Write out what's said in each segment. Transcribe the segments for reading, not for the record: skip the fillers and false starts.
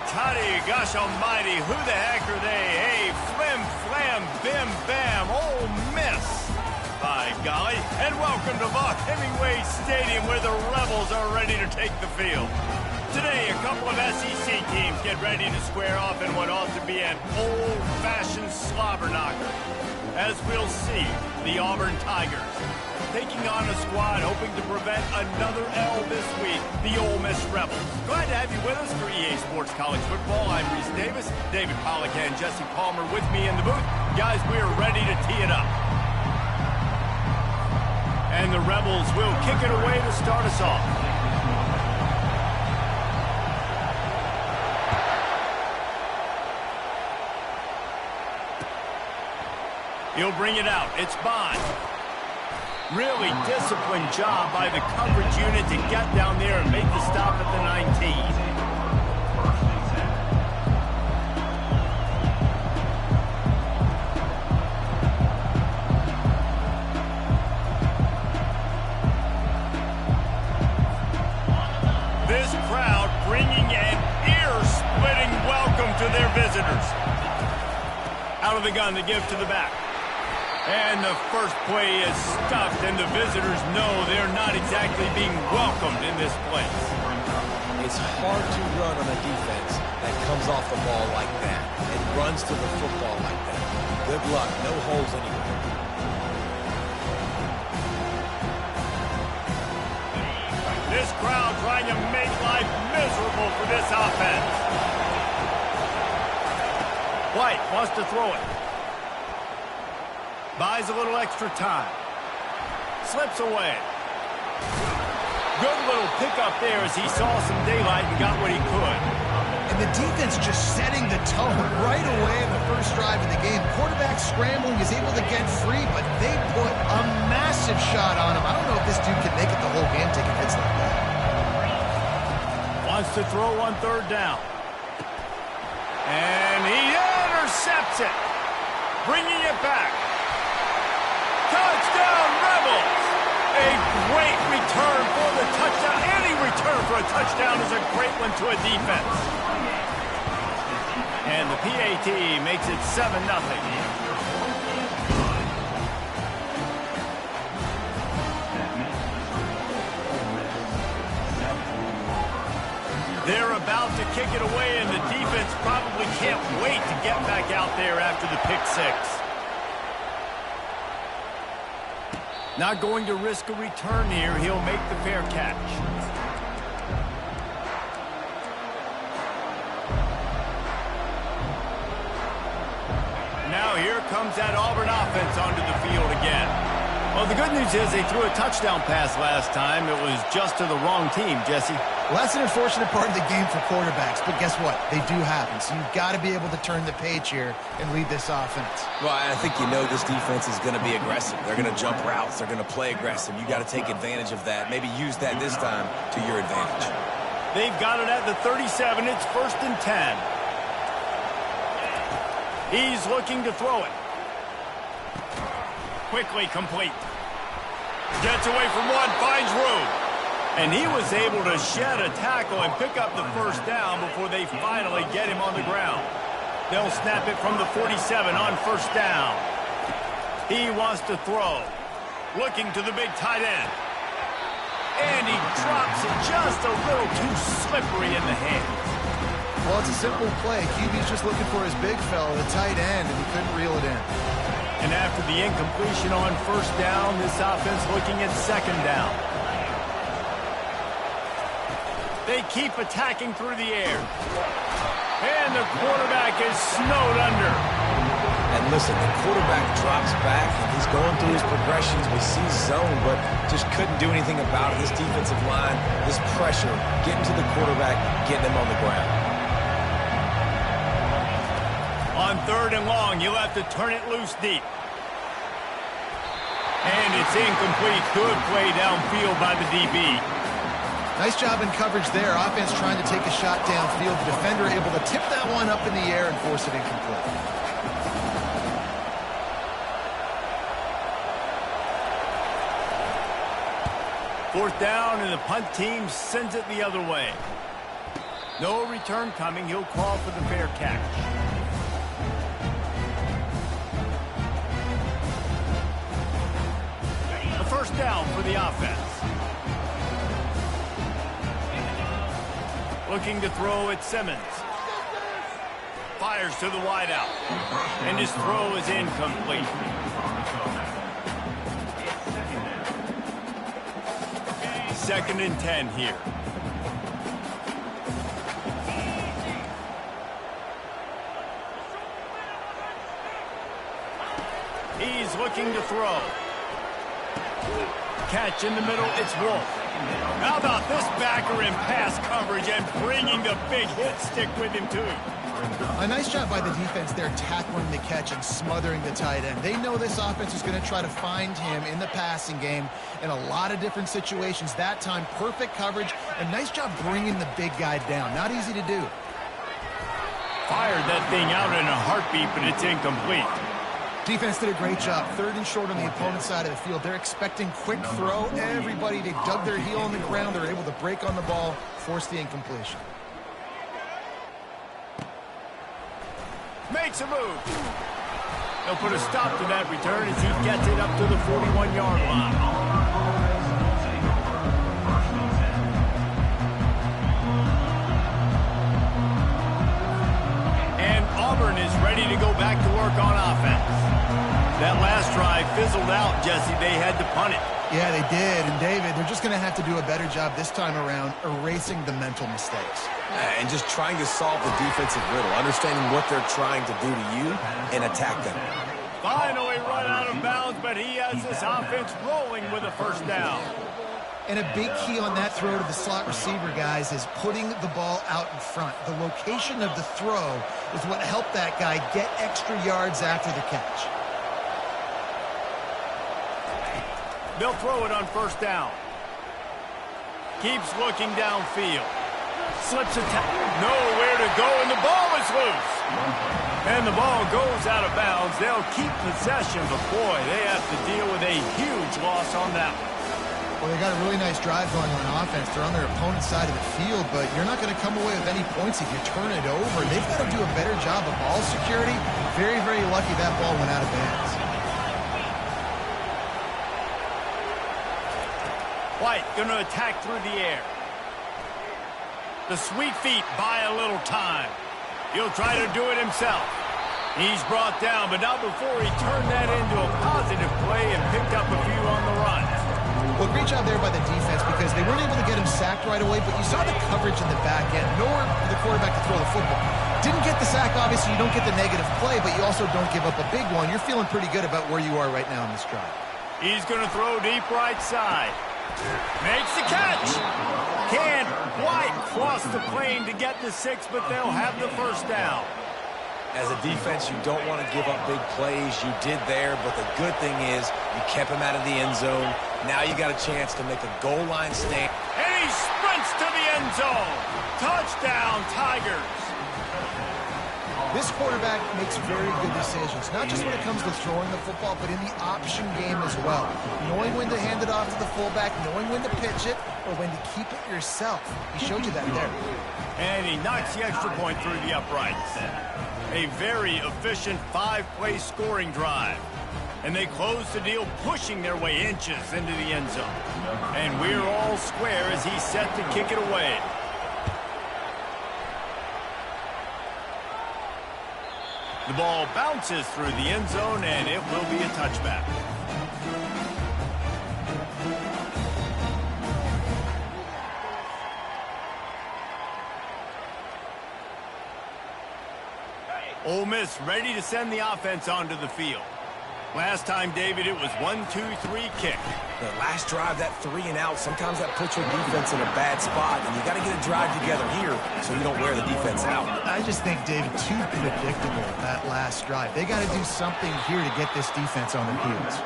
toddy, gosh almighty, who the heck are they? Hey, flim, flam, bim, bam, Ole Miss. By golly, and welcome to Vaught Hemingway Stadium where the Rebels are ready to take the field. Today, a couple of SEC teams get ready to square off in what ought to be an old-fashioned slobber knocker. As we'll see, the Auburn Tigers taking on a squad hoping to prevent another L this week, the Ole Miss Rebels. Glad to have you with us for EA Sports College Football. I'm Reese Davis, David Pollack and Jesse Palmer with me in the booth. Guys, we are ready to tee it up. And the Rebels will kick it away to start us off. He'll bring it out. It's Bond. Really disciplined job by the coverage unit to get down there and make the stop at the 19. This crowd bringing an ear-splitting welcome to their visitors. Out of the gun to give to the back. And the first play is stuffed, and the visitors know they're not exactly being welcomed in this place. It's hard to run on a defense that comes off the ball like that and runs to the football like that. Good luck. No holes anywhere. This crowd trying to make life miserable for this offense. White wants to throw it. Buys a little extra time. Slips away. Good little pickup there as he saw some daylight and got what he could. And the defense just setting the tone right away in the first drive of the game. Quarterback scrambling, is able to get free, but they put a massive shot on him. I don't know if this dude can make it the whole game taking hits like that. Wants to throw on third down. And he intercepts it. Bringing it back. Touchdown, Rebels! A great return for the touchdown. Any return for a touchdown is a great one to a defense. And the PAT makes it 7-0. They're about to kick it away, and the defense probably can't wait to get back out there after the pick six. Not going to risk a return here. He'll make the fair catch. Now here comes that Auburn offense onto the field again. Well, the good news is they threw a touchdown pass last time. It was just to the wrong team, Jesse. Well, that's an unfortunate part of the game for quarterbacks, but guess what? They do happen, so you've got to be able to turn the page here and lead this offense. Well, I think you know this defense is going to be aggressive. They're going to jump routes. They're going to play aggressive. You got to take advantage of that. Maybe use that this time to your advantage. They've got it at the 37. It's 1st and 10. He's looking to throw it. Quickly complete. Gets away from one, finds room. And he was able to shed a tackle and pick up the first down before they finally get him on the ground. They'll snap it from the 47 on 1st down. He wants to throw. Looking to the big tight end. And he drops it just a little too slippery in the hands. Well, it's a simple play. QB's just looking for his big fella, the tight end, and he couldn't reel it in. And after the incompletion on 1st down, this offense looking at 2nd down. They keep attacking through the air. And the quarterback is snowed under. And listen, the quarterback drops back, and he's going through his progressions. We see zone, but just couldn't do anything about it. This defensive line, this pressure, getting to the quarterback, getting him on the ground. On 3rd and long, you'll have to turn it loose deep. And it's incomplete. Good play downfield by the DB. Nice job in coverage there. Offense trying to take a shot downfield. The defender able to tip that one up in the air and force it incomplete. Fourth down, and the punt team sends it the other way. No return coming. He'll call for the fair catch. A first down for the offense. Looking to throw at Simmons. Fires to the wideout. And his throw is incomplete. Second and 10 here. He's looking to throw. Catch in the middle, it's Wolf. How about this backer in pass coverage and bringing the big hit stick with him too? A nice job by the defense there, tackling the catch and smothering the tight end. They know this offense is going to try to find him in the passing game in a lot of different situations. That time, perfect coverage, and nice job bringing the big guy down. Not easy to do. Fired that thing out in a heartbeat, but it's incomplete. Defense did a great job. Third and short on the opponent's side of the field. They're expecting quick throw. Everybody, they dug their heel on the ground. They're able to break on the ball, force the incompletion. Makes a move. They'll put a stop to that return as he gets it up to the 41-yard line. And Auburn is ready to go back to work on offense. That last drive fizzled out, Jesse. They had to punt it. Yeah, they did. And, David, they're just going to have to do a better job this time around erasing the mental mistakes. And just trying to solve the defensive riddle, understanding what they're trying to do to you and attack them. Finally run out of bounds, but he has this offense rolling with a first down. And a big key on that throw to the slot receiver, guys, is putting the ball out in front. The location of the throw is what helped that guy get extra yards after the catch. They'll throw it on first down. Keeps looking downfield. Slips a nowhere to go, and the ball is loose. And the ball goes out of bounds. They'll keep possession, but boy, they have to deal with a huge loss on that one. Well, they got a really nice drive going on offense. They're on their opponent's side of the field, but you're not going to come away with any points if you turn it over. They've got to do a better job of ball security. Very, very lucky that ball went out of bounds. White going to attack through the air. The sweet feet buy a little time. He'll try to do it himself. He's brought down, but not before he turned that into a positive play and picked up a few on the run. Well, great job there by the defense because they weren't able to get him sacked right away, but you saw the coverage in the back end. Nowhere for the quarterback to throw the football. Didn't get the sack, obviously. You don't get the negative play, but you also don't give up a big one. You're feeling pretty good about where you are right now in this drive. He's going to throw deep right side. Makes the catch. Can't quite cross the plane to get the 6, but they'll have the first down. As a defense, you don't want to give up big plays. You did there, but the good thing is you kept him out of the end zone. Now you got a chance to make a goal line stand. And he sprints to the end zone. Touchdown, Tigers. This quarterback makes very good decisions, not just when it comes to throwing the football, but in the option game as well. Knowing when to hand it off to the fullback, knowing when to pitch it, or when to keep it yourself. He showed you that there. And he knocks the extra point through the uprights. A very efficient 5-play scoring drive. And they close the deal, pushing their way inches into the end zone. And we're all square as he's set to kick it away. The ball bounces through the end zone, and it will be a touchback. Ole Miss ready to send the offense onto the field. Last time, David, it was 1-2-3 kick. The last drive, that 3 and out, sometimes that puts your defense in a bad spot, and you got to get a drive together here so you don't wear the defense out. I just think, David, too predictable, that last drive. They got to do something here to get this defense on their heels.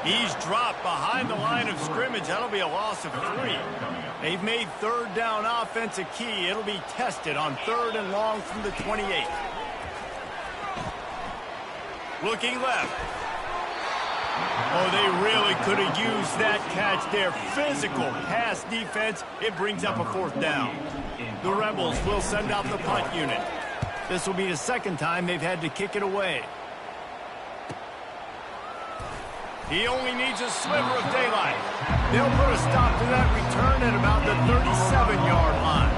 He's dropped behind the line of scrimmage. That'll be a loss of 3. They've made third down offense a key. It'll be tested on 3rd and long from the 28. Looking left. Oh, they really could have used that catch there. Physical pass defense. It brings up a 4th down. The Rebels will send out the punt unit. This will be the 2nd time they've had to kick it away. He only needs a sliver of daylight. They'll put a stop to that return at about the 37-yard line.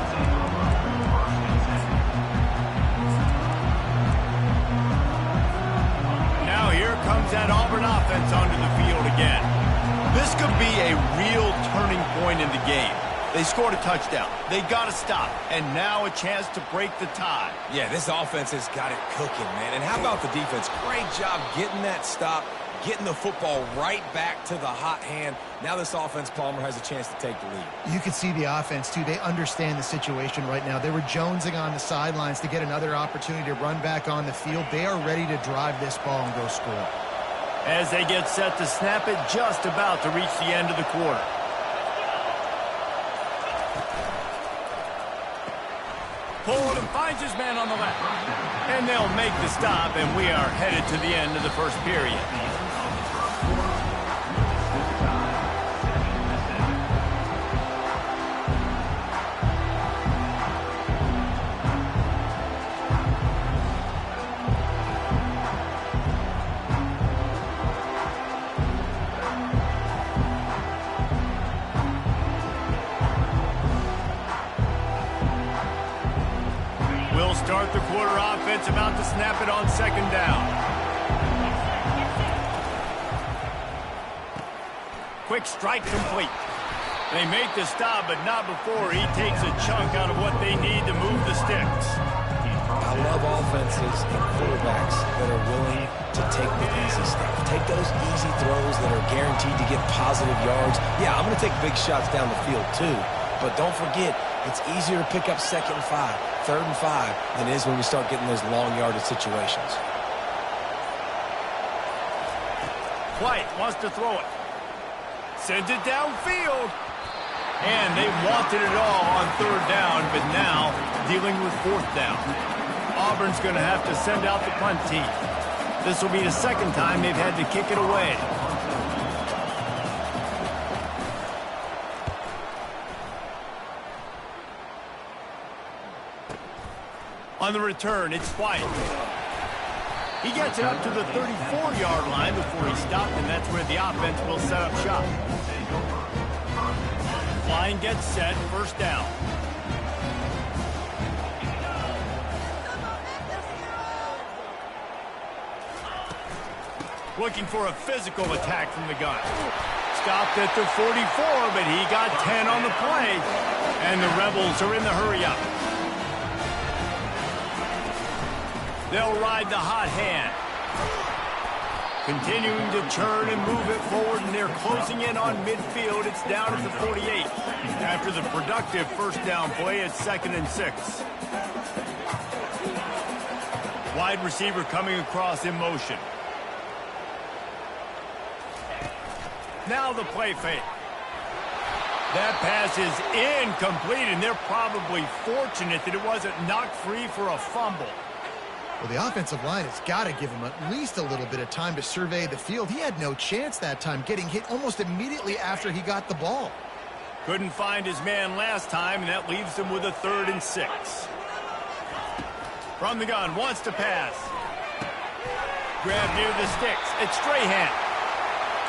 Now here comes that Auburn offense onto the field again. This could be a real turning point in the game. They scored a touchdown. They got to stop. And now a chance to break the tie. Yeah, this offense has got it cooking, man. And how about the defense? Great job getting that stop, getting the football right back to the hot hand. Now this offense, Palmer, has a chance to take the lead. You can see the offense, too. They understand the situation right now. They were jonesing on the sidelines to get another opportunity to run back on the field. They are ready to drive this ball and go score. As they get set to snap it, just about to reach the end of the quarter. Pulled and finds his man on the left. And they'll make the stop, and we are headed to the end of the first period. Start the quarter offense, about to snap it on 2nd down. Quick strike complete. They make the stop, but not before he takes a chunk out of what they need to move the sticks. I love offenses and quarterbacks that are willing to take the easy stuff. Take those easy throws that are guaranteed to get positive yards. Yeah, I'm going to take big shots down the field too, but don't forget, it's easier to pick up 2nd and 5, 3rd and 5 than it is when we start getting those long yardage situations. White wants to throw it. Sends it downfield. And they wanted it all on 3rd down, but now dealing with 4th down. Auburn's going to have to send out the punt team. This will be the 2nd time they've had to kick it away. On the return, it's White. He gets it up to the 34-yard line before he stopped, and that's where the offense will set up shop. Line gets set, 1st down. Looking for a physical attack from the gun. Stopped at the 44, but he got 10 on the play. And the Rebels are in the hurry-up. They'll ride the hot hand. Continuing to churn and move it forward, and they're closing in on midfield. It's down at the 48. After the productive 1st down play, it's 2nd and 6. Wide receiver coming across in motion. Now the play fake. That pass is incomplete, and they're probably fortunate that it wasn't knocked free for a fumble. Well, the offensive line has got to give him at least a little bit of time to survey the field. He had no chance that time, getting hit almost immediately after he got the ball. Couldn't find his man last time, and that leaves him with a 3rd and 6. From the gun, wants to pass. Grab near the sticks. It's Strahan.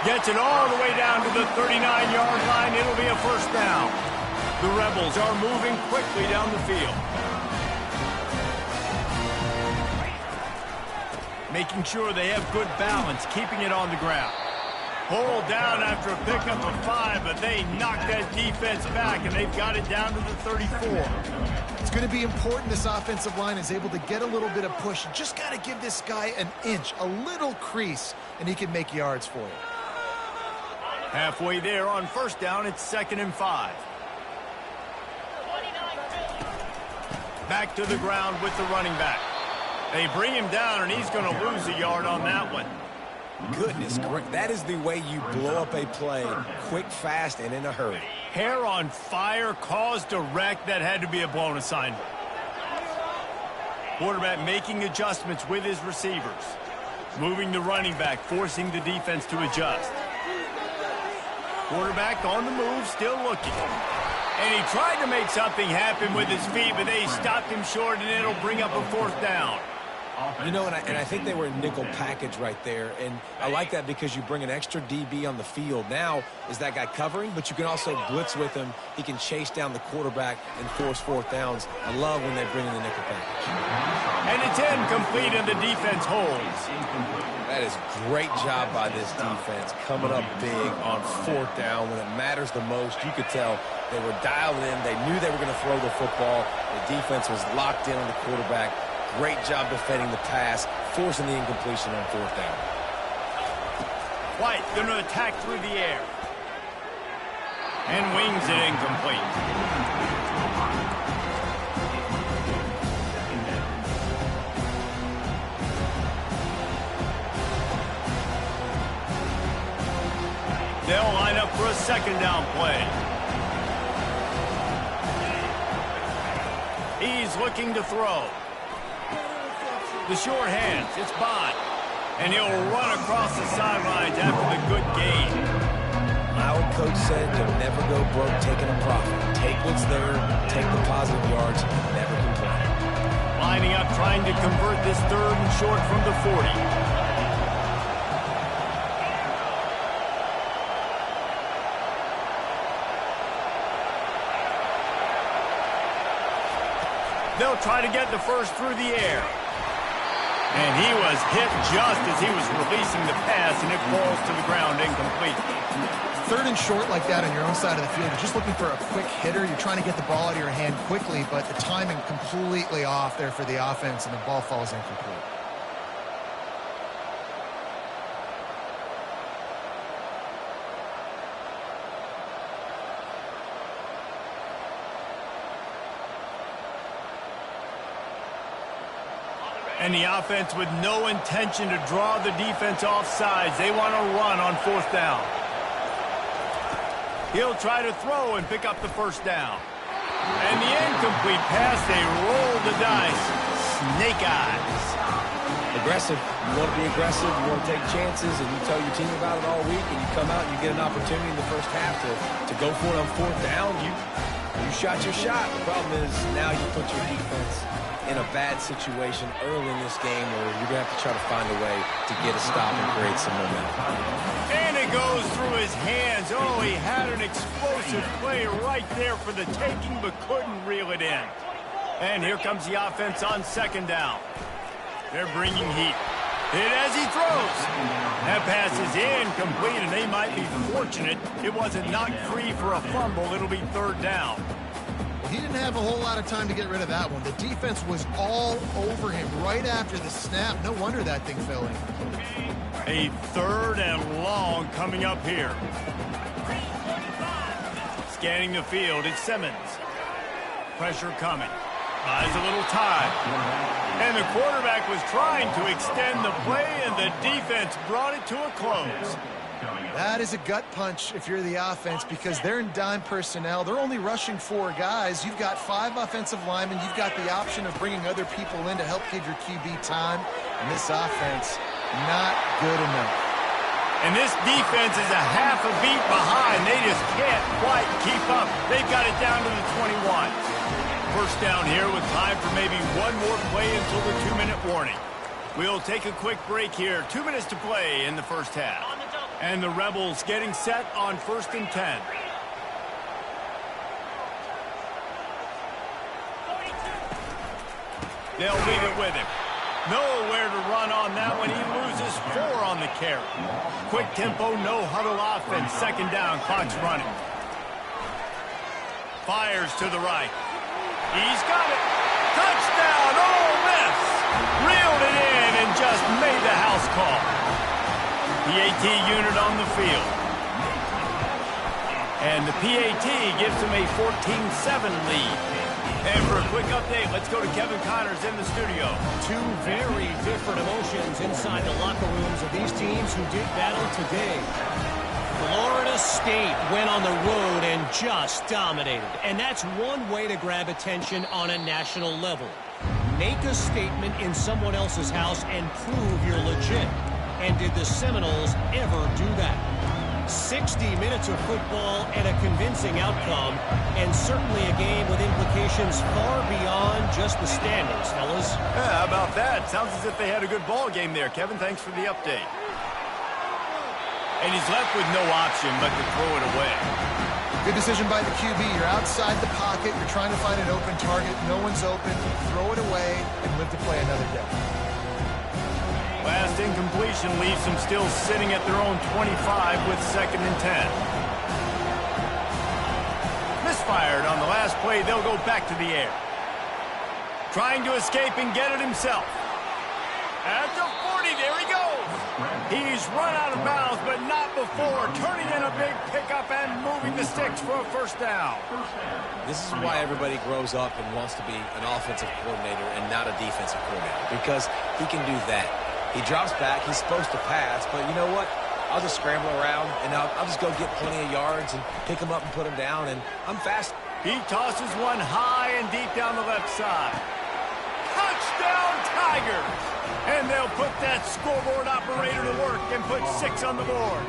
Gets it all the way down to the 39-yard line. It'll be a 1st down. The Rebels are moving quickly down the field. Making sure they have good balance, keeping it on the ground. Pulled down after a pickup of 5, but they knocked that defense back, and they've got it down to the 34. It's going to be important this offensive line is able to get a little bit of push. Just got to give this guy an inch, a little crease, and he can make yards for you. Halfway there on 1st down, it's 2nd and 5. Back to the ground with the running back. They bring him down, and he's going to lose a yard on that one. Goodness, that is the way you blow up a play, quick, fast, and in a hurry. Hair on fire, caused a wreck. That had to be a blown assignment. Quarterback making adjustments with his receivers. Moving the running back, forcing the defense to adjust. Quarterback on the move, still looking. And he tried to make something happen with his feet, but they stopped him short, and it'll bring up a 4th down. You know, and I think they were in nickel package right there, and I like that because you bring an extra DB on the field. Now, is that guy covering, but you can also blitz with him. He can chase down the quarterback and force 4th downs. I love when they bring in the nickel package. And it's incomplete, and the defense holds. That is great job by this defense, coming up big on 4th down when it matters the most. You could tell they were dialed in. They knew they were going to throw the football. The defense was locked in on the quarterback. Great job defending the pass, forcing the incompletion on 4th down. White going to attack through the air. And wings it incomplete. They'll line up for a 2nd down play. He's looking to throw. The short hands, it's Bond. And he'll run across the sidelines after the good gain. My old coach said you'll never go broke taking a profit. Take what's there, take the positive yards, never complain. Lining up, trying to convert this 3rd and short from the 40. They'll try to get the first through the air. And he was hit just as he was releasing the pass, and it falls to the ground incomplete. 3rd and short like that on your own side of the field. You're just looking for a quick hitter. You're trying to get the ball out of your hand quickly, but the timing completely off there for the offense, and the ball falls incomplete. And the offense with no intention to draw the defense off sides. They want to run on 4th down. He'll try to throw and pick up the 1st down. And the incomplete pass, they roll the dice. Snake eyes. Aggressive. You want to be aggressive. You want to take chances, and you tell your team about it all week, and you come out and you get an opportunity in the first half to go for it on 4th down. You shot your shot. The problem is now you put your defense in a bad situation early in this game where you're going to have to try to find a way to get a stop and create some momentum. And it goes through his hands. Oh, he had an explosive play right there for the taking, but couldn't reel it in. And here comes the offense on 2nd down. They're bringing heat. Hit as he throws. That pass is incomplete, and they might be fortunate it wasn't knocked free for a fumble. It'll be 3rd down. He didn't have a whole lot of time to get rid of that one. The defense was all over him right after the snap. No wonder that thing fell in. A 3rd and long coming up here. Scanning the field, it's Simmons. Pressure coming. Buys a little time. And the quarterback was trying to extend the play, and the defense brought it to a close. That is a gut punch if you're the offense, because they're in dime personnel. They're only rushing 4 guys. You've got 5 offensive linemen. You've got the option of bringing other people in to help give your QB time. And this offense, not good enough. And this defense is a half a beat behind. They just can't quite keep up. They've got it down to the 21. 1st down here with time for maybe one more play until the 2-minute warning. We'll take a quick break here. 2 minutes to play in the first half. And the Rebels getting set on 1st and 10. They'll leave it with him. Nowhere to run on that one. He loses 4 on the carry. Quick tempo, no huddle offense. 2nd down, clock's running. Fires to the right. He's got it. Touchdown, Ole Miss. Reeled it in and just made the house call. PAT unit on the field. And the PAT gives them a 14-7 lead. And for a quick update, let's go to Kevin Connors in the studio. 2 very different emotions inside the locker rooms of these teams who did battle today. Florida State went on the road and just dominated. And that's one way to grab attention on a national level. Make a statement in someone else's house and prove you're legit. And did the Seminoles ever do that? 60 minutes of football and a convincing outcome, and certainly a game with implications far beyond just the standings, fellas. Yeah, how about that? Sounds as if they had a good ball game there. Kevin, thanks for the update. And he's left with no option but to throw it away. Good decision by the QB. You're outside the pocket. You're trying to find an open target. No one's open. Throw it away and live to play another day. Last incompletion leaves them still sitting at their own 25 with 2nd and 10. Misfired on the last play. They'll go back to the air. Trying to escape and get it himself. At the 40, there he goes. He's run out of bounds, but not before turning in a big pickup and moving the sticks for a 1st down. This is why everybody grows up and wants to be an offensive coordinator and not a defensive coordinator, because he can do that. He drops back. He's supposed to pass, but you know what? I'll just scramble around, and I'll just go get plenty of yards and pick him up and put him down, and I'm fast. He tosses one high and deep down the left side. Touchdown, Tigers! And they'll put that scoreboard operator to work and put 6 on the board.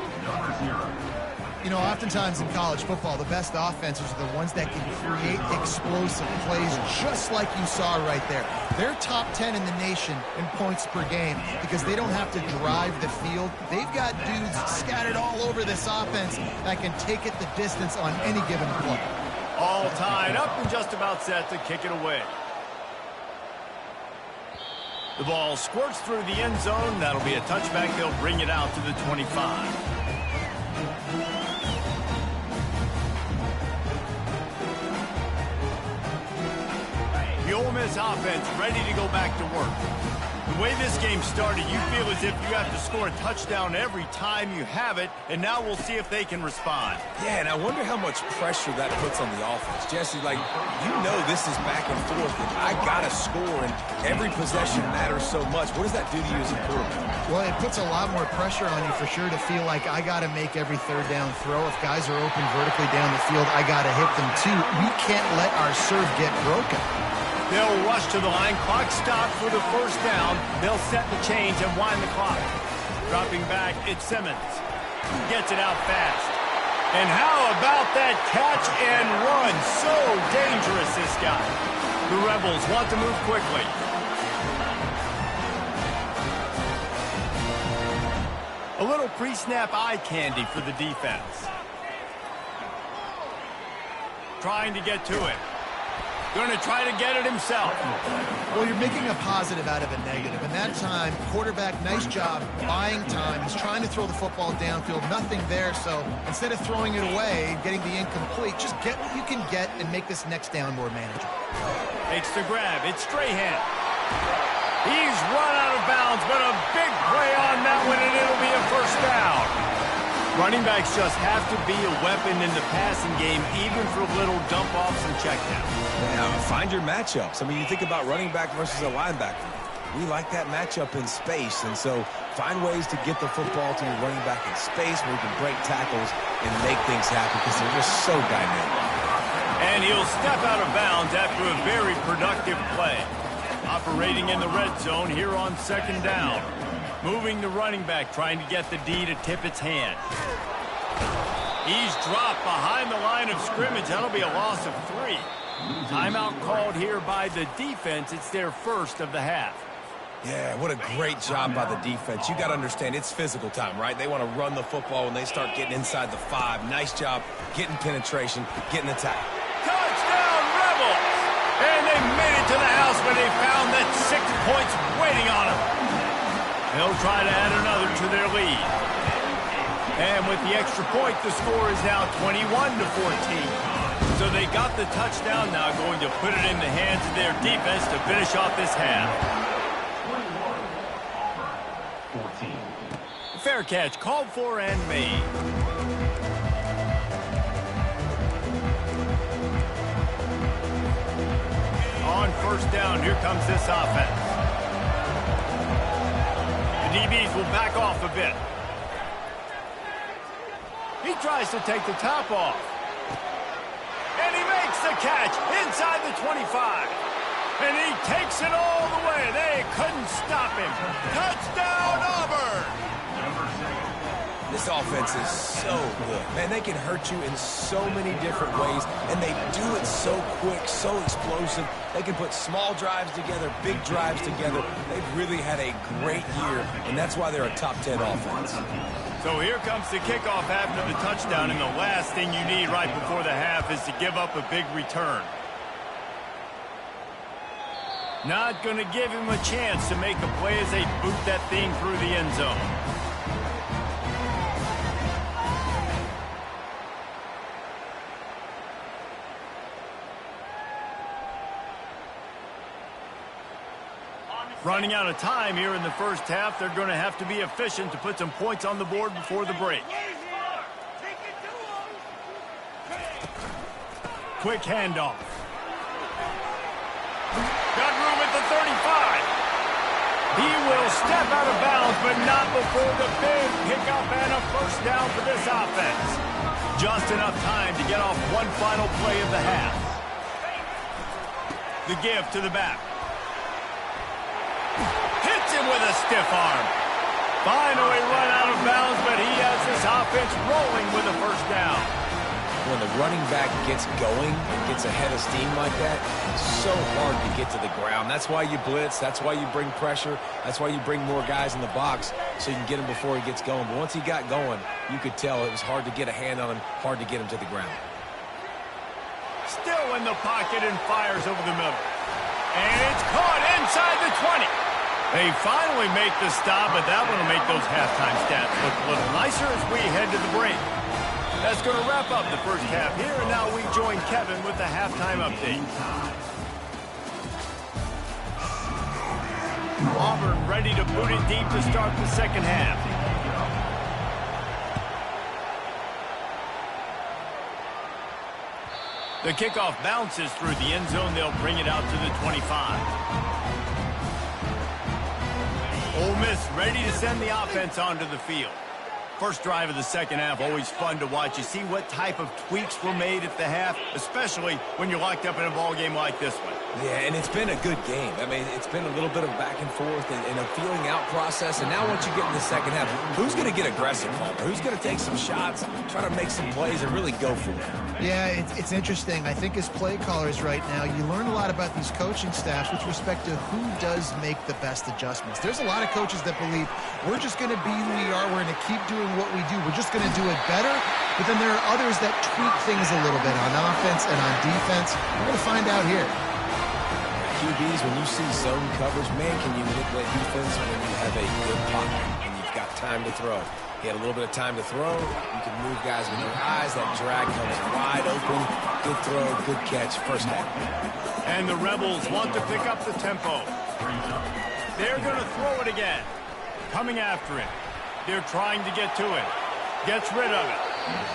You know, oftentimes in college football, the best offenses are the ones that can create explosive plays just like you saw right there. They're top 10 in the nation in points per game because they don't have to drive the field. They've got dudes scattered all over this offense that can take it the distance on any given play. All tied up and just about set to kick it away. The ball squirts through the end zone. That'll be a touchback. They'll bring it out to the 25. The Ole Miss offense ready to go back to work. The way this game started, you feel as if you have to score a touchdown every time you have it, and now we'll see if they can respond. Yeah, and I wonder how much pressure that puts on the offense. Jesse, like, you know this is back and forth, and I got to score, and every possession matters so much. What does that do to you as a quarterback? Well, it puts a lot more pressure on you for sure to feel like I got to make every 3rd down throw. If guys are open vertically down the field, I got to hit them too. We can't let our serve get broken. They'll rush to the line. Clock stopped for the 1st down. They'll set the change and wind the clock. Dropping back, it's Simmons. Gets it out fast. And how about that catch and run? So dangerous, this guy. The Rebels want to move quickly. A little pre-snap eye candy for the defense. Trying to get to it. Going to try to get it himself. Well, you're making a positive out of a negative. And that time, quarterback, nice job buying time. He's trying to throw the football downfield. Nothing there. So instead of throwing it away and getting the incomplete, just get what you can get and make this next down more manageable. Takes the grab. It's Strahan. He's run out of bounds, but a big play on that one, and it'll be a 1st down. Running backs just have to be a weapon in the passing game, even for little dump-offs and checkdowns. Yeah, find your matchups. I mean, you think about running back versus a linebacker. We like that matchup in space, and so find ways to get the football to your running back in space where you can break tackles and make things happen because they're just so dynamic. And he'll step out of bounds after a very productive play. Operating in the red zone here on 2nd down. Moving the running back, trying to get the D to tip its hand. He's dropped behind the line of scrimmage. That'll be a loss of 3. Timeout called here by the defense. It's their 1st of the half. Yeah, what a great job by the defense. You got to understand, it's physical time, right? They want to run the football when they start getting inside the 5. Nice job getting penetration, getting the tackle. Touchdown, Rebels! And they made it to the house where they found that 6 points waiting on them. They'll try to add another to their lead. And with the extra point, the score is now 21-14. So they got the touchdown, now going to put it in the hands of their defense to finish off this half. Fair catch called for and made. On 1st down, here comes this offense. The DBs will back off a bit. He tries to take the top off. And he makes the catch inside the 25. And he takes it all the way. They couldn't stop him. Touchdown, Auburn! This offense is so good. Man, they can hurt you in so many different ways, and they do it so quick, so explosive. They can put small drives together, big drives together. They've really had a great year, and that's why they're a top 10 offense. So here comes the kickoff after the touchdown, and the last thing you need right before the half is to give up a big return. Not going to give him a chance to make a play as they boot that thing through the end zone. Running out of time here in the first half. They're going to have to be efficient to put some points on the board before the break. Quick handoff. Got room at the 35. He will step out of bounds, but not before the big pickup and a first down for this offense. Just enough time to get off one final play of the half. The give to the back. Hits him with a stiff arm. Finally run out of bounds, but he has this offense rolling with a first down. When the running back gets going and gets ahead of steam like that, it's so hard to get to the ground. That's why you blitz. That's why you bring pressure. That's why you bring more guys in the box so you can get him before he gets going. But once he got going, you could tell it was hard to get a hand on him, hard to get him to the ground. Still in the pocket and fires over the middle. And it's caught inside the 20. They finally make the stop, but that one will make those halftime stats look a little nicer as we head to the break. That's going to wrap up the first half here, and now we join Kevin with the halftime update. Auburn ready to boot it deep to start the second half. The kickoff bounces through the end zone. They'll bring it out to the 25. Ole Miss ready to send the offense onto the field. First drive of the second half, always fun to watch. You see what type of tweaks were made at the half, especially when you're locked up in a ball game like this one. Yeah, and it's been a good game. I mean, it's been a little bit of back and forth and a feeling out process. And now once you get in the second half, who's going to get aggressive, Palmer? Who's going to take some shots, try to make some plays, and really go for it? Yeah, it's interesting. I think as play callers right now, you learn a lot about these coaching staffs with respect to who does make the best adjustments. There's a lot of coaches that believe we're just going to be who we are. We're going to keep doing what we do. We're just going to do it better. But then there are others that tweak things a little bit on offense and on defense. We're going to find out here. QBs, when you see zone coverage, man, can you manipulate defense when you have a good pocket and you've got time to throw. He had a little bit of time to throw. You can move guys with your eyes. That drag comes wide open. Good throw, good catch, first half. And the Rebels want to pick up the tempo. They're going to throw it again. Coming after him. They're trying to get to it. Gets rid of it.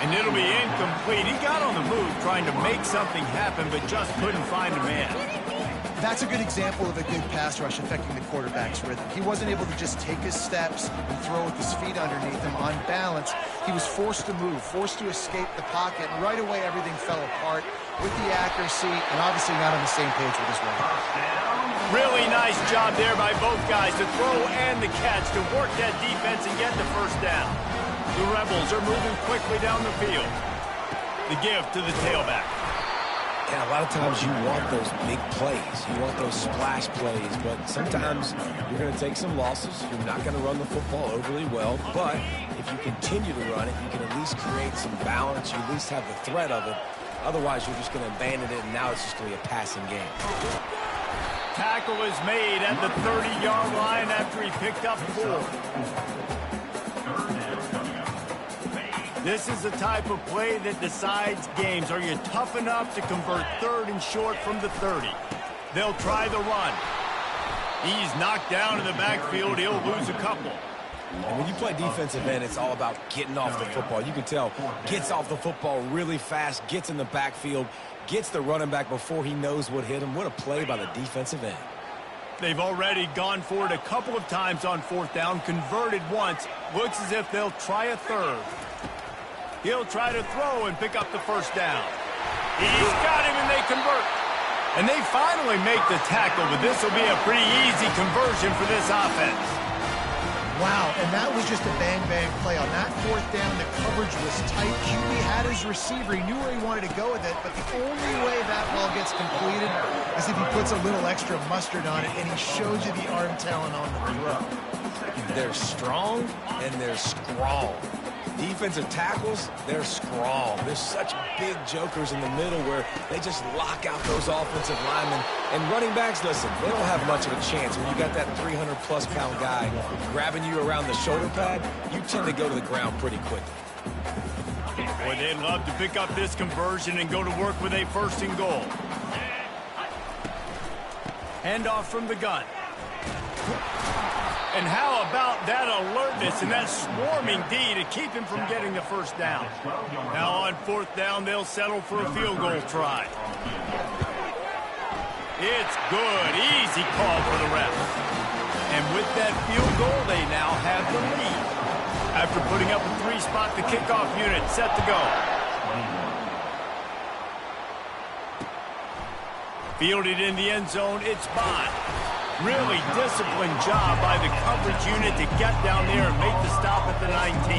And it'll be incomplete. He got on the move trying to make something happen, but just couldn't find a man. That's a good example of a good pass rush affecting the quarterback's rhythm. He wasn't able to just take his steps and throw with his feet underneath him on balance. He was forced to move, forced to escape the pocket, and right away everything fell apart with the accuracy and obviously not on the same page with his running. Really nice job there by both guys to throw and the catch to work that defense and get the first down. The Rebels are moving quickly down the field. The give to the tailback. Yeah, a lot of times you want those big plays. You want those splash plays, but sometimes you're going to take some losses. You're not going to run the football overly well, but if you continue to run it, you can at least create some balance. You at least have the threat of it. Otherwise, you're just going to abandon it, and now it's just going to be a passing game. Tackle is made at the 30-yard line after he picked up 4. This is the type of play that decides games. Are you tough enough to convert third and short from the 30? They'll try the run. He's knocked down in the backfield. He'll lose a couple. And when you play defensive end, it's all about getting off the football. You can tell, gets off the football really fast, gets in the backfield, gets the running back before he knows what hit him. What a play by the defensive end. They've already gone for it a couple of times on fourth down, converted once. Looks as if they'll try a third. He'll try to throw and pick up the first down. He's got him, and they convert. And they finally make the tackle, but this will be a pretty easy conversion for this offense. Wow, and that was just a bang-bang play. On that fourth down, the coverage was tight. QB had his receiver. He knew where he wanted to go with it, but the only way that ball gets completed is if he puts a little extra mustard on it, and he shows you the arm talent on the throw. They're strong, and they're strong. Defensive tackles, they're strong. There's such big jokers in the middle where they just lock out those offensive linemen. And running backs, listen, they don't have much of a chance. When you got that 300-plus pound guy grabbing you around the shoulder pad, you tend to go to the ground pretty quickly. Boy, they'd love to pick up this conversion and go to work with a first and goal. Handoff from the gun. And how about that alertness and that swarming D to keep him from getting the first down? Now on fourth down, they'll settle for a field goal try. It's good. Easy call for the ref. And with that field goal, they now have the lead. After putting up a three-spot, the kickoff unit set to go. Fielded in the end zone, it's Bond. Really disciplined job by the coverage unit to get down there and make the stop at the 19.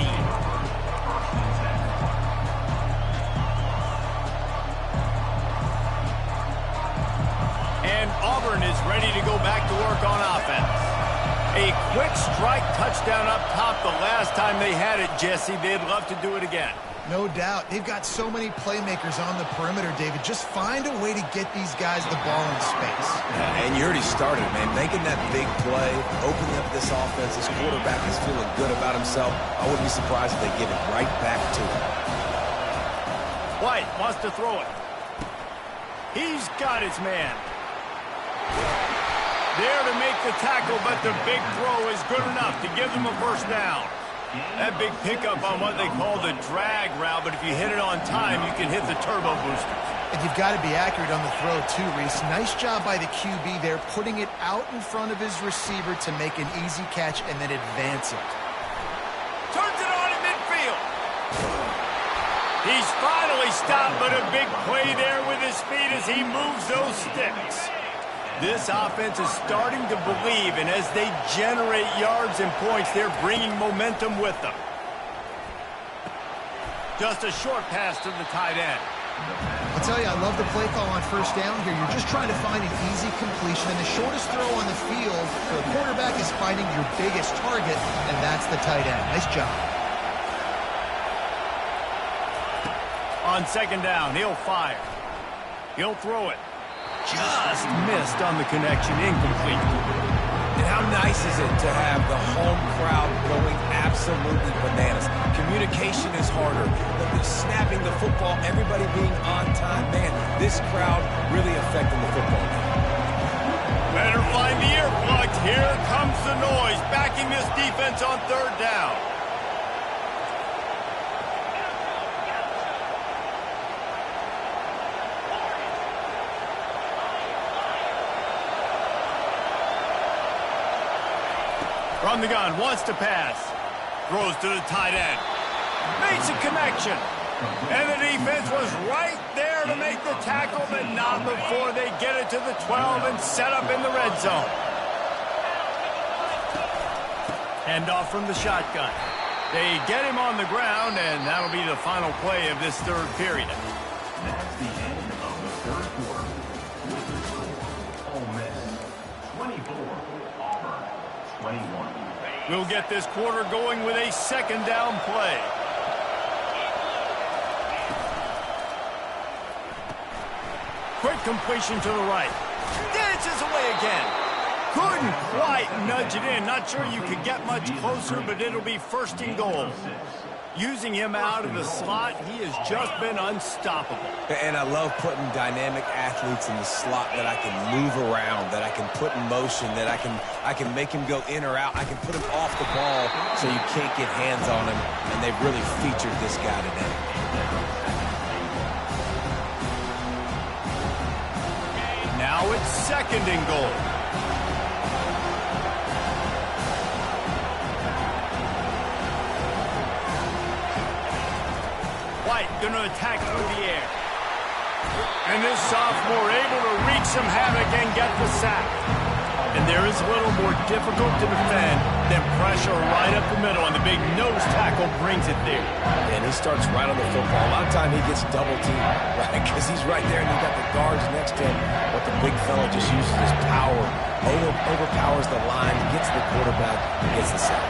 And Auburn is ready to go back to work on offense. A quick strike touchdown up top the last time they had it, Jesse. They'd love to do it again. No doubt. They've got so many playmakers on the perimeter, David. Just find a way to get these guys the ball in space. Yeah, and you already started, man. Making that big play, opening up this offense. This quarterback is feeling good about himself. I wouldn't be surprised if they give it right back to him. White wants to throw it. He's got his man. There to make the tackle, but the big throw is good enough to give them a first down. That big pickup on what they call the drag route, but if you hit it on time, you can hit the turbo booster. And you've got to be accurate on the throw, too, Reese. Nice job by the QB there, putting it out in front of his receiver to make an easy catch and then advance it. Turns it on at midfield. He's finally stopped, but a big play there with his feet as he moves those sticks. This offense is starting to believe, and as they generate yards and points, they're bringing momentum with them. Just a short pass to the tight end. I'll tell you, I love the play call on first down here. You're just trying to find an easy completion, and the shortest throw on the field for the quarterback is finding your biggest target, and that's the tight end. Nice job. On second down, he'll fire. He'll throw it. Just missed on the connection, incomplete. And how nice is it to have the home crowd going absolutely bananas? Communication is harder. They're snapping the football, everybody being on time. Man, this crowd really affecting the football game. Better find the earplugs. Here comes the noise, backing this defense on third down. From the gun, wants to pass. Throws to the tight end. Makes a connection. And the defense was right there to make the tackle, but not before they get it to the 12 and set up in the red zone. Handoff from the shotgun. They get him on the ground, and that'll be the final play of this third period. That's the end of the third quarter. Ole Miss 24, Auburn 21. We'll get this quarter going with a second down play. Quick completion to the right. Dances away again. Couldn't quite nudge it in. Not sure you could get much closer, but it'll be first and goal. Using him out of the slot, he has just been unstoppable. And I love putting dynamic athletes in the slot that I can move around, that I can put in motion, that I can make him go in or out. I can put him off the ball so you can't get hands on him, and they've really featured this guy today. Now it's second and goal. White going to attack through the air. And this sophomore able to wreak some havoc and get the sack. And there is a little more difficult to defend than pressure right up the middle, and the big nose tackle brings it there. And he starts right on the football. A lot of time he gets double teamed, right? Because he's right there and you got the guards next to him. But the big fella just uses his power, overpowers the line, gets the quarterback, and gets the sack.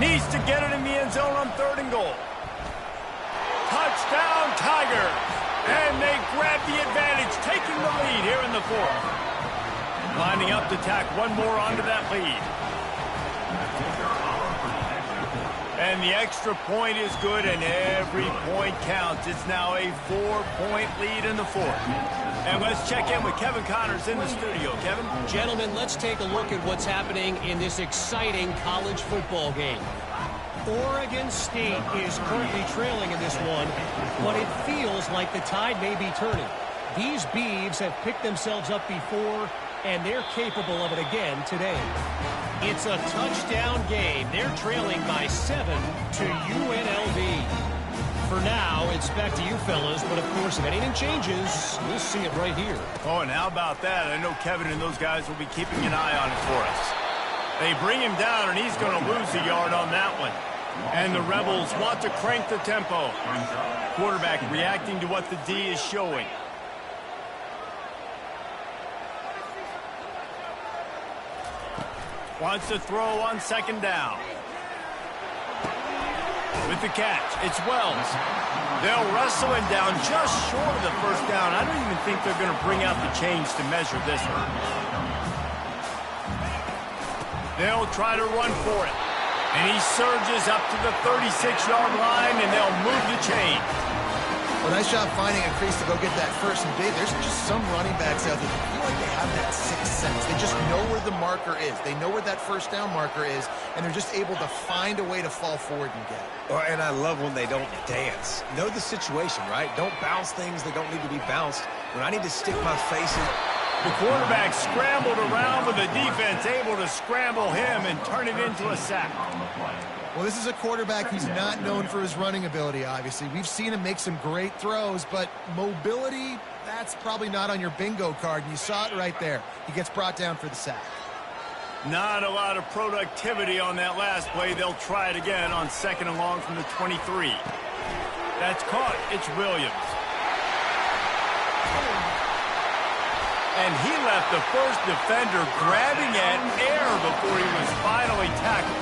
Needs to get it in the end zone on 3rd and goal. Touchdown, Tigers. And they grab the advantage, taking the lead here in the 4th. Lining up to tack one more onto that lead. And the extra point is good, and every point counts. It's now a 4-point lead in the 4th. And let's check in with Kevin Connors in the studio. Kevin? Gentlemen, let's take a look at what's happening in this exciting college football game. Oregon State is currently trailing in this one, but it feels like the tide may be turning. These Beavs have picked themselves up before, and they're capable of it again today. It's a touchdown game. They're trailing by 7 to UNLV. For now, it's back to you fellas, but of course, if anything changes, we'll see it right here. Oh, and how about that? I know Kevin and those guys will be keeping an eye on it for us. They bring him down, and he's going to lose a yard on that one. And the Rebels want to crank the tempo. Quarterback reacting to what the D is showing. Wants to throw on 2nd down. With the catch, it's Wells. They'll wrestle him down just short of the 1st down. I don't even think they're going to bring out the chains to measure this one. They'll try to run for it. And he surges up to the 36-yard line, and they'll move the chain. Well, nice job finding a crease to go get that 1st and big. There's just some running backs out there that feel like they have that 6th sense. They just know where the marker is. They know where that 1st down marker is, and they're just able to find a way to fall forward and get it. And I love when they don't dance. Know the situation, right? Don't bounce things that don't need to be bounced. When I need to stick my face in... The quarterback scrambled around with the defense, able to scramble him and turn it into a sack. Well, this is a quarterback who's not known for his running ability, obviously. We've seen him make some great throws, but mobility, that's probably not on your bingo card, and you saw it right there. He gets brought down for the sack. Not a lot of productivity on that last play. They'll try it again on 2nd and long from the 23. That's caught. It's Williams. And he left the first defender grabbing at air before he was finally tackled.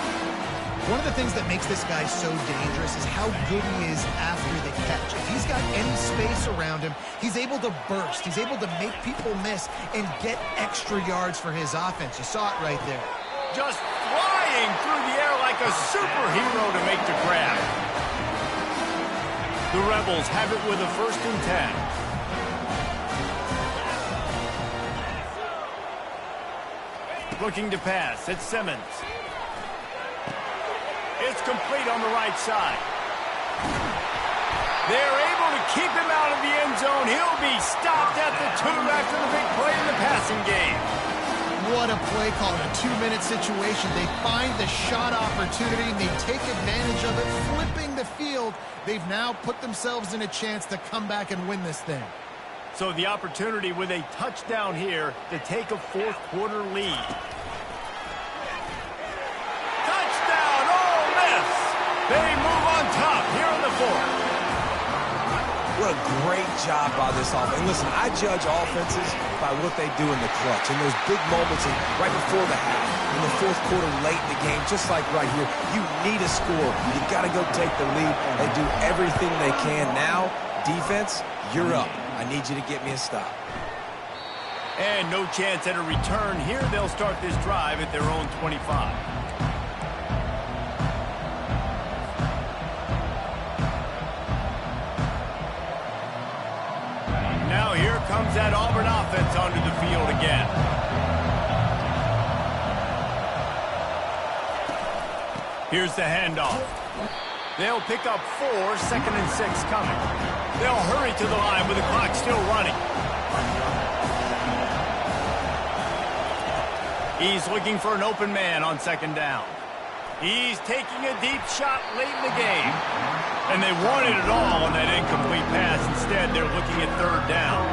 One of the things that makes this guy so dangerous is how good he is after the catch. If he's got any space around him, he's able to burst. He's able to make people miss and get extra yards for his offense. You saw it right there. Just flying through the air like a superhero to make the grab. The Rebels have it with a 1st and 10. Looking to pass. It's Simmons. It's complete on the right side. They're able to keep him out of the end zone. He'll be stopped at the 2 after the big play in the passing game. What a play call in a 2-minute situation. They find the shot opportunity. They take advantage of it, flipping the field. They've now put themselves in a chance to come back and win this thing. So the opportunity with a touchdown here to take a 4th quarter lead. Touchdown, Ole Miss! They move on top here in the 4th. What a great job by this offense. And listen, I judge offenses by what they do in the clutch. In those big moments right before the half, in the 4th quarter, late in the game, just like right here, you need a score. You got to go take the lead. They do everything they can. Now, defense, you're up. I need you to get me a stop. And no chance at a return here. They'll start this drive at their own 25. Now here comes that Auburn offense onto the field again. Here's the handoff. They'll pick up 4, 2nd and 6 coming. They'll hurry to the line with the clock still running. He's looking for an open man on 2nd down. He's taking a deep shot late in the game. And they wanted it all on that incomplete pass. Instead, they're looking at third down.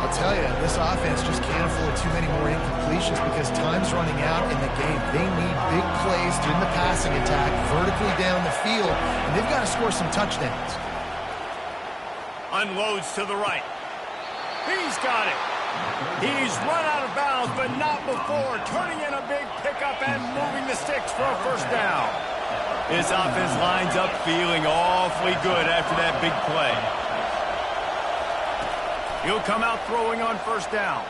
I'll tell you, this offense just can't afford too many more incompletions because time's running out in the game. They need big plays in the passing attack, vertically down the field, and they've got to score some touchdowns. Unloads to the right. He's got it. He's run out of bounds, but not before turning in a big pickup and moving the sticks for a first down. This offense lines up feeling awfully good after that big play. He'll come out throwing on first down.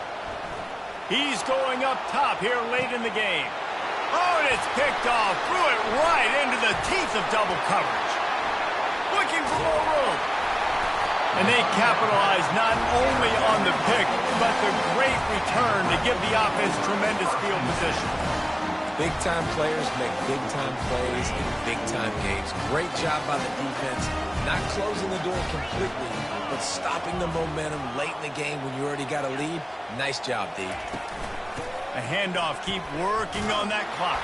He's going up top here late in the game. Oh, and it's picked off. Threw it right into the teeth of double coverage. Looking for more room. And they capitalize not only on the pick, but the great return to give the offense tremendous field position. Big-time players make big-time plays in big-time games. Great job by the defense, not closing the door completely, but stopping the momentum late in the game when you already got a lead. Nice job, D. A handoff, keep working on that clock.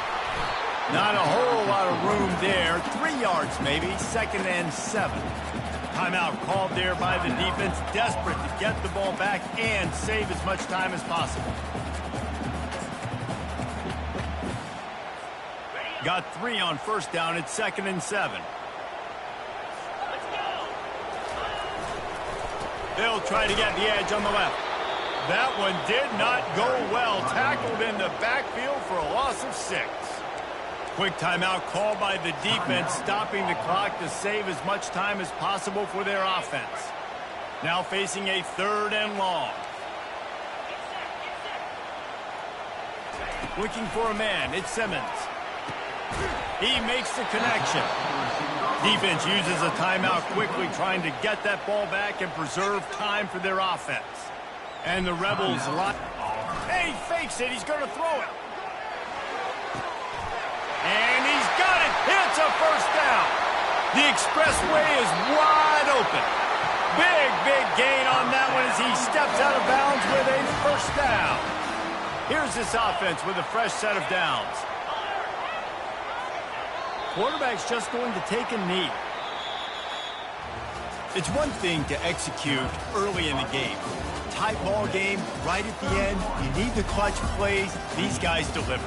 Not a whole lot of room there. 3 yards maybe, 2nd and 7. Timeout called there by the defense, desperate to get the ball back and save as much time as possible. Got 3 on first down at 2nd and 7. They'll try to get the edge on the left. That one did not go well. Tackled in the backfield for a loss of 6. Quick timeout called by the defense, stopping the clock to save as much time as possible for their offense. Now facing a 3rd and long. Looking for a man. It's Simmons. He makes the connection. Defense uses a timeout quickly, trying to get that ball back and preserve time for their offense. And the Rebels lock. Hey, he fakes it. He's going to throw it. And he's got it. It's a first down. The expressway is wide open. Big gain on that one as he steps out of bounds with a first down. Here's this offense with a fresh set of downs. Quarterback's just going to take a knee. It's one thing to execute early in the game. Tight ball game, right at the end. You need the clutch plays. These guys deliver.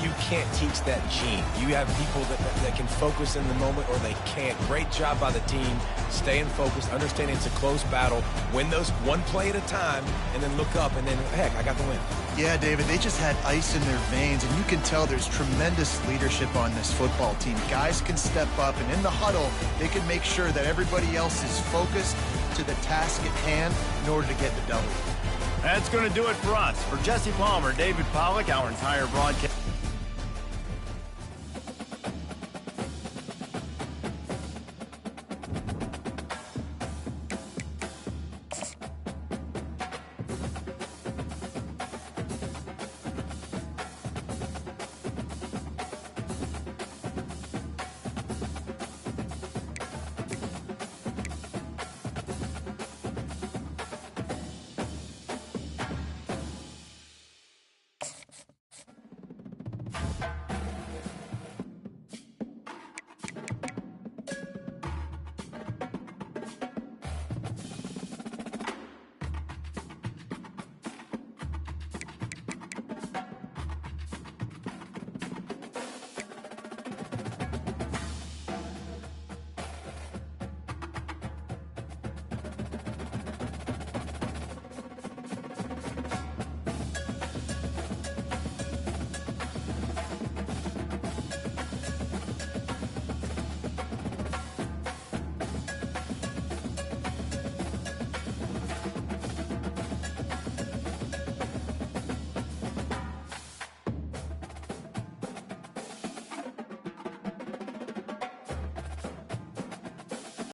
You can't teach that gene. You have people that can focus in the moment or they can't. Great job by the team, staying focused, understanding it's a close battle, win those one play at a time, and then look up, and then, heck, I got the win. Yeah, David, they just had ice in their veins, and you can tell there's tremendous leadership on this football team. Guys can step up, and in the huddle, they can make sure that everybody else is focused to the task at hand in order to get the W. That's going to do it for us. For Jesse Palmer, David Pollack, our entire broadcast.